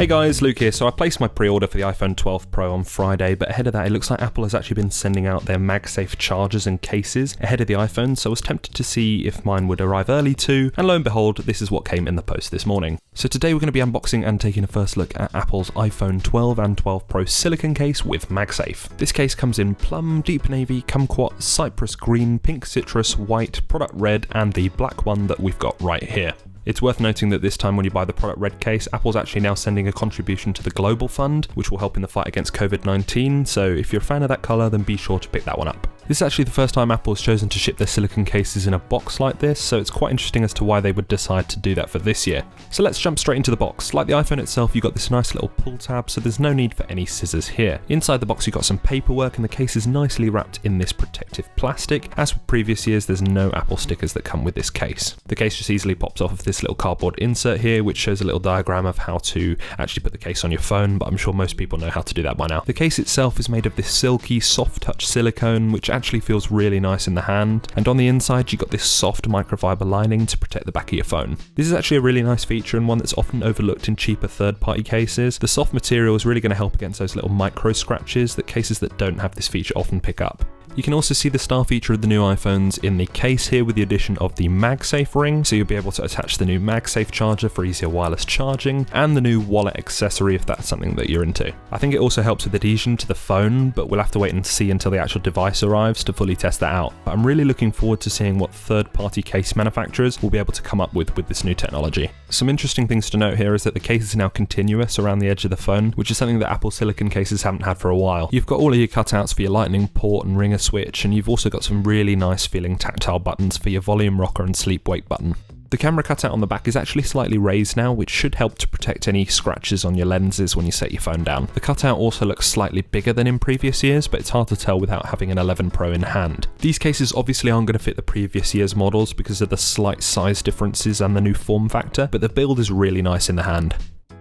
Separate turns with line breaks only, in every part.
Hey guys, Luke here. So I placed my pre-order for the iPhone 12 Pro on Friday, but ahead of that it looks like Apple has actually been sending out their MagSafe chargers and cases ahead of the iPhone, so I was tempted to see if mine would arrive early too, and lo and behold, this is what came in the post this morning. So today we're going to be unboxing and taking a first look at Apple's iPhone 12 and 12 Pro Silicone Case with MagSafe. This case comes in plum, deep navy, kumquat, cypress green, pink citrus, white, product red, and the black one that we've got right here. It's worth noting that this time when you buy the product red case, Apple's actually now sending a contribution to the Global Fund, which will help in the fight against COVID-19, so if you're a fan of that colour, then be sure to pick that one up. This is actually the first time Apple has chosen to ship their silicone cases in a box like this, so it's quite interesting as to why they would decide to do that for this year. So let's jump straight into the box. Like the iPhone itself, you've got this nice little pull tab, so there's no need for any scissors here. Inside the box you've got some paperwork, and the case is nicely wrapped in this protective plastic. As with previous years, there's no Apple stickers that come with this case. The case just easily pops off of this little cardboard insert here, which shows a little diagram of how to actually put the case on your phone, but I'm sure most people know how to do that by now. The case itself is made of this silky, soft touch silicone, which actually feels really nice in the hand, and on the inside you've got this soft microfiber lining to protect the back of your phone. This is actually a really nice feature and one that's often overlooked in cheaper third-party cases. The soft material is really going to help against those little micro scratches that cases that don't have this feature often pick up. You can also see the star feature of the new iPhones in the case here with the addition of the MagSafe ring, so you'll be able to attach the new MagSafe charger for easier wireless charging, and the new wallet accessory if that's something that you're into. I think it also helps with adhesion to the phone, but we'll have to wait and see until the actual device arrives to fully test that out. But I'm really looking forward to seeing what third-party case manufacturers will be able to come up with this new technology. Some interesting things to note here is that the case is now continuous around the edge of the phone, which is something that Apple silicone cases haven't had for a while. You've got all of your cutouts for your lightning port and ringer switch, and you've also got some really nice feeling tactile buttons for your volume rocker and sleep wake button. The camera cutout on the back is actually slightly raised now, which should help to protect any scratches on your lenses when you set your phone down. The cutout also looks slightly bigger than in previous years, but it's hard to tell without having an 11 Pro in hand. These cases obviously aren't going to fit the previous year's models because of the slight size differences and the new form factor, but the build is really nice in the hand.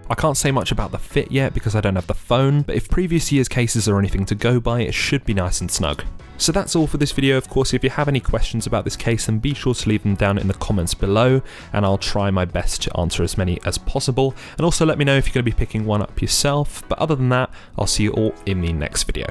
I can't say much about the fit yet because I don't have the phone, but if previous year's cases are anything to go by, it should be nice and snug. So that's all for this video. Of course, if you have any questions about this case, then be sure to leave them down in the comments below, and I'll try my best to answer as many as possible. And also let me know if you're going to be picking one up yourself, but other than that, I'll see you all in the next video.